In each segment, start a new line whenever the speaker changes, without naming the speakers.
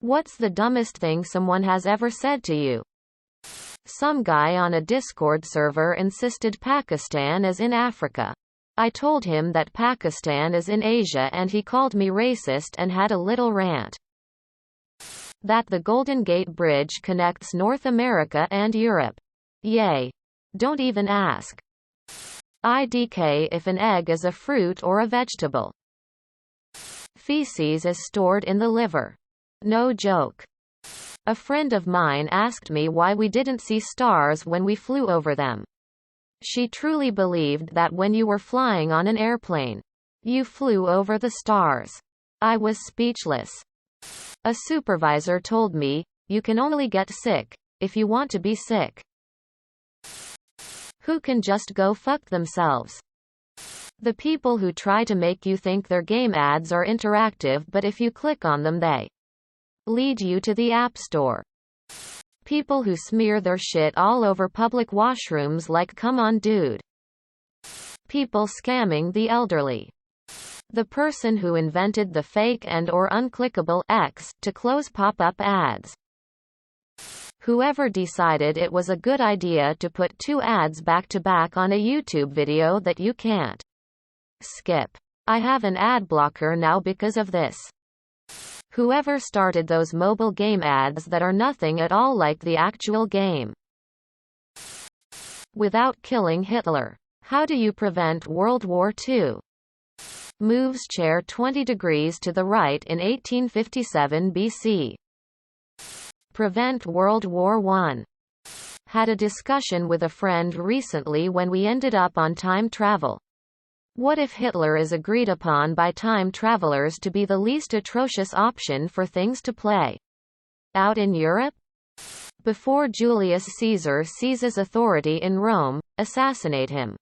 What's the dumbest thing someone has ever said to you? Some guy on a Discord server insisted Pakistan is in Africa. I told him that Pakistan is in Asia and he called me racist and had a little rant. That the Golden Gate Bridge connects North America and Europe. Yay. Don't even ask. IDK if an egg is a fruit or a vegetable. Feces is stored in the liver. No joke. A friend of mine asked me why we didn't see stars when we flew over them. She truly believed that when you were flying on an airplane, you flew over the stars. I was speechless. A supervisor told me, you can only get sick if you want to be sick. Who can just go fuck themselves? The people who try to make you think their game ads are interactive, but if you click on them they lead you to the App Store. People who smear their shit all over public washrooms like come on dude. People scamming the elderly. The person who invented the fake and/or unclickable X to close pop-up ads. Whoever decided it was a good idea to put 2 ads back-to-back on a YouTube video that you can't skip. I have an ad blocker now because of this. Whoever started those mobile game ads that are nothing at all like the actual game. Without killing Hitler. How do you prevent World War II? Moves chair 20 degrees to the right in 1857 BC. Prevent World War I. Had a discussion with a friend recently when we ended up on time travel. What if Hitler is agreed upon by time travelers to be the least atrocious option for things to play out in Europe? Before Julius Caesar seizes authority in Rome, assassinate him.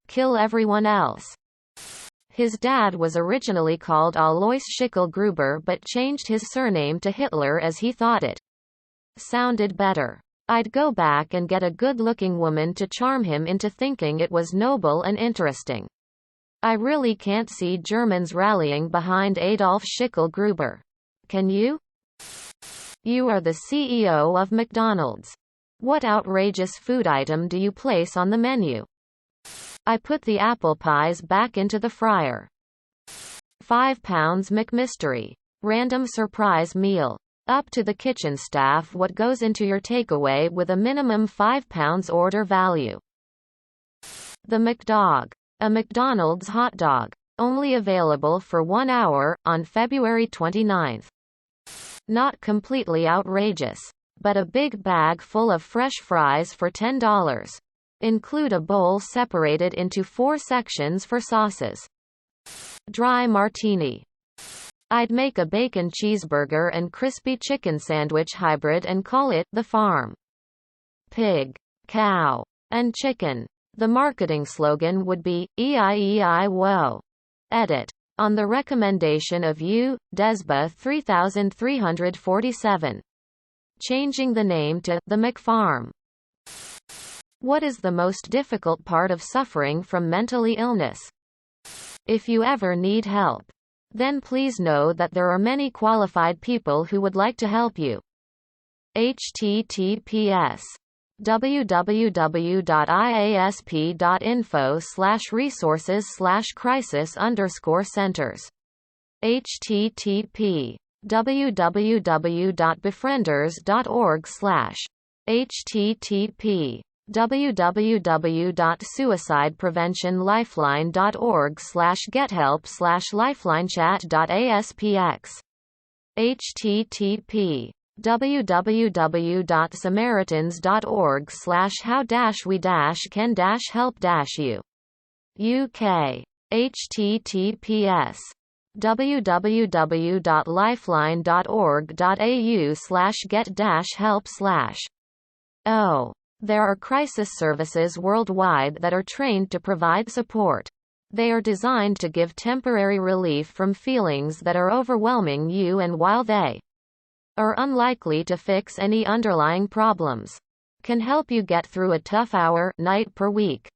Kill everyone else. His dad was originally called Alois Schickel-Gruber but changed his surname to Hitler as he thought it sounded better. I'd go back and get a good-looking woman to charm him into thinking it was noble and interesting. I really can't see Germans rallying behind Adolf Schickel-Gruber. Can you? You are the CEO of McDonald's. What outrageous food item do you place on the menu? I put the apple pies back into the fryer. 5 pounds McMystery. Random surprise meal. Up to the kitchen staff what goes into your takeaway with a minimum 5 pounds order value. The McDog. A McDonald's hot dog. Only available for 1 hour, on February 29. Not completely outrageous. But a big bag full of fresh fries for $10. Include a bowl separated into 4 sections for sauces. Dry martini. I'd make a bacon cheeseburger and crispy chicken sandwich hybrid and call it the farm. Pig, cow, and chicken. The marketing slogan would be, EIEI-WO. Edit. On the recommendation of U. Desba 3347. Changing the name to The McFarm. What is the most difficult part of suffering from mentally illness? If you ever need help, then please know that there are many qualified people who would like to help you. https www.iasp.info/resources/crisis_centers. http www.befrienders.org/ http www.suicidepreventionlifeline.org/gethelp/lifelinechat.aspx http www.samaritans.org/how-we-can-help-you UK https www.lifeline.org.au/get-help/. Oh. There are crisis services worldwide that are trained to provide support. They are designed to give temporary relief from feelings that are overwhelming you, and while they are unlikely to fix any underlying problems, can help you get through a tough hour, night per week.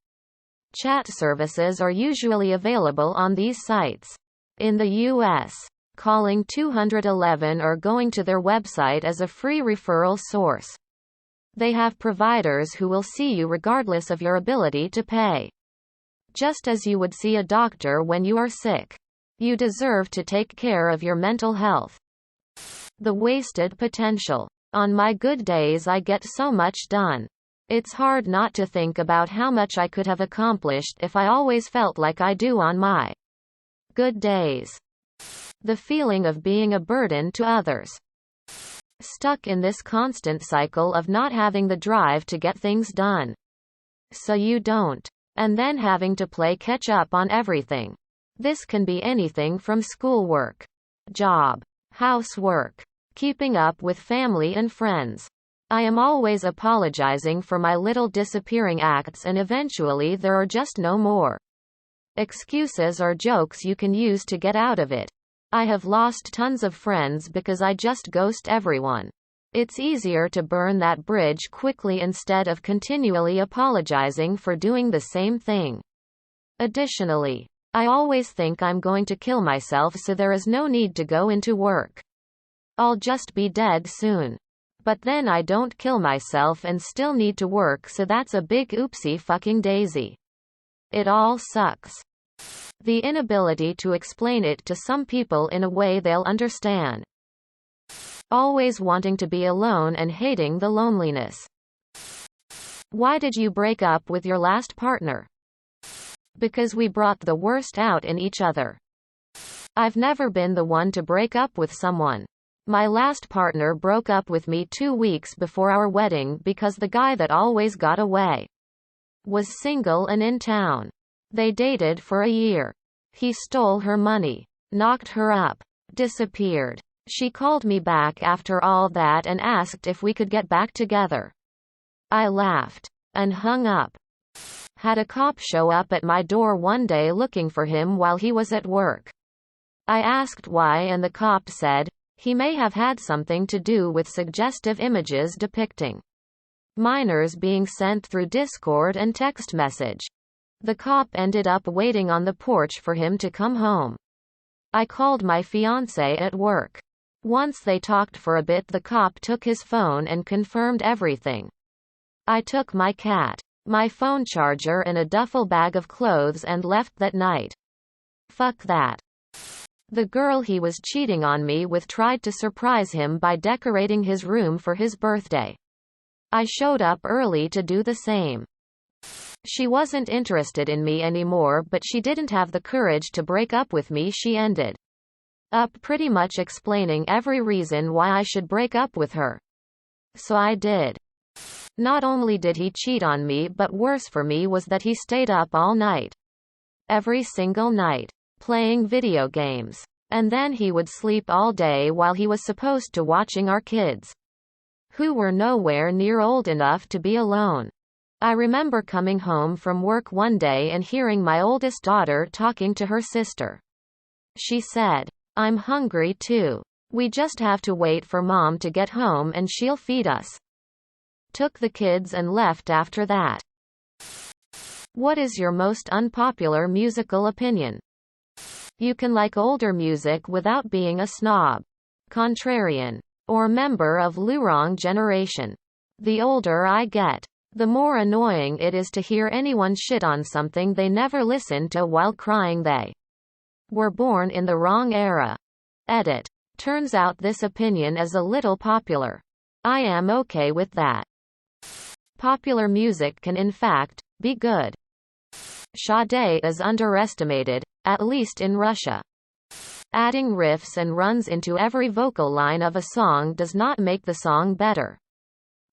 Chat services are usually available on these sites. In the U.S., calling 211 or going to their website as a free referral source. They have providers who will see you regardless of your ability to pay. Just as you would see a doctor when you are sick. You deserve to take care of your mental health. The wasted potential. On my good days I get so much done. It's hard not to think about how much I could have accomplished if I always felt like I do on my good days. The feeling of being a burden to others. Stuck in this constant cycle of not having the drive to get things done. So you don't. And then having to play catch up on everything. This can be anything from schoolwork, job, housework, keeping up with family and friends. I am always apologizing for my little disappearing acts, and eventually there are just no more excuses or jokes you can use to get out of it. I have lost tons of friends because I just ghost everyone. It's easier to burn that bridge quickly instead of continually apologizing for doing the same thing. Additionally, I always think I'm going to kill myself, so there is no need to go into work. I'll just be dead soon. But then I don't kill myself and still need to work, so that's a big oopsie fucking daisy. It all sucks. The inability to explain it to some people in a way they'll understand. Always wanting to be alone and hating the loneliness. Why did you break up with your last partner? Because we brought the worst out in each other. I've never been the one to break up with someone. My last partner broke up with me 2 weeks before our wedding because the guy that always got away was single and in town. They dated for a year. He stole her money, knocked her up, disappeared. She called me back after all that and asked if we could get back together. I laughed and hung up. Had a cop show up at my door one day looking for him while he was at work. I asked why, and the cop said, he may have had something to do with suggestive images depicting minors being sent through Discord and text message. The cop ended up waiting on the porch for him to come home. I called my fiancé at work. Once they talked for a bit, the cop took his phone and confirmed everything. I took my cat, my phone charger and a duffel bag of clothes and left that night. Fuck that. The girl he was cheating on me with tried to surprise him by decorating his room for his birthday. I showed up early to do the same. She wasn't interested in me anymore, but she didn't have the courage to break up with me. She ended up pretty much explaining every reason why I should break up with her. So I did. Not only did he cheat on me, but worse for me was that he stayed up all night. Every single night. Playing video games. And then he would sleep all day while he was supposed to watching our kids, who were nowhere near old enough to be alone. I remember coming home from work one day and hearing my oldest daughter talking to her sister. She said, "I'm hungry too. We just have to wait for mom to get home and she'll feed us." Took the kids and left after that. What is your most unpopular musical opinion? You can like older music without being a snob, contrarian, or member of Lurong generation. The older I get, the more annoying it is to hear anyone shit on something they never listened to while crying they were born in the wrong era. Edit. Turns out this opinion is a little popular. I am okay with that. Popular music can in fact be good. Sade is underestimated, at least in Russia. Adding riffs and runs into every vocal line of a song does not make the song better.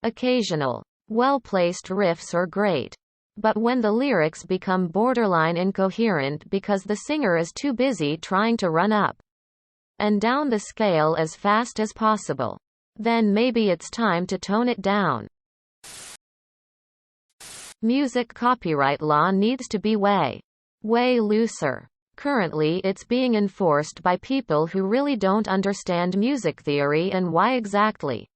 Occasional, well-placed riffs are great. But when the lyrics become borderline incoherent because the singer is too busy trying to run up and down the scale as fast as possible, then maybe it's time to tone it down. Music copyright law needs to be way looser. Currently it's being enforced by people who really don't understand music theory and why exactly.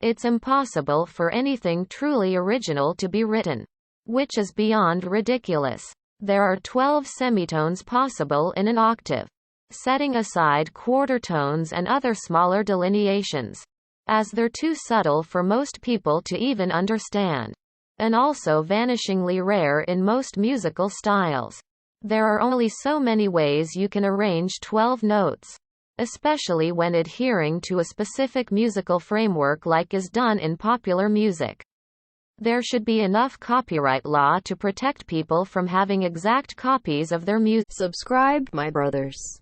It's impossible for anything truly original to be written. Which is beyond ridiculous. There are 12 semitones possible in an octave. setting aside quarter tones and other smaller delineations, as they're too subtle for most people to even understand, and also vanishingly rare in most musical styles. There are only so many ways you can arrange 12 notes, especially when adhering to a specific musical framework like is done in popular music. There should be enough copyright law to protect people from having exact copies of their music.
Subscribe, my brothers.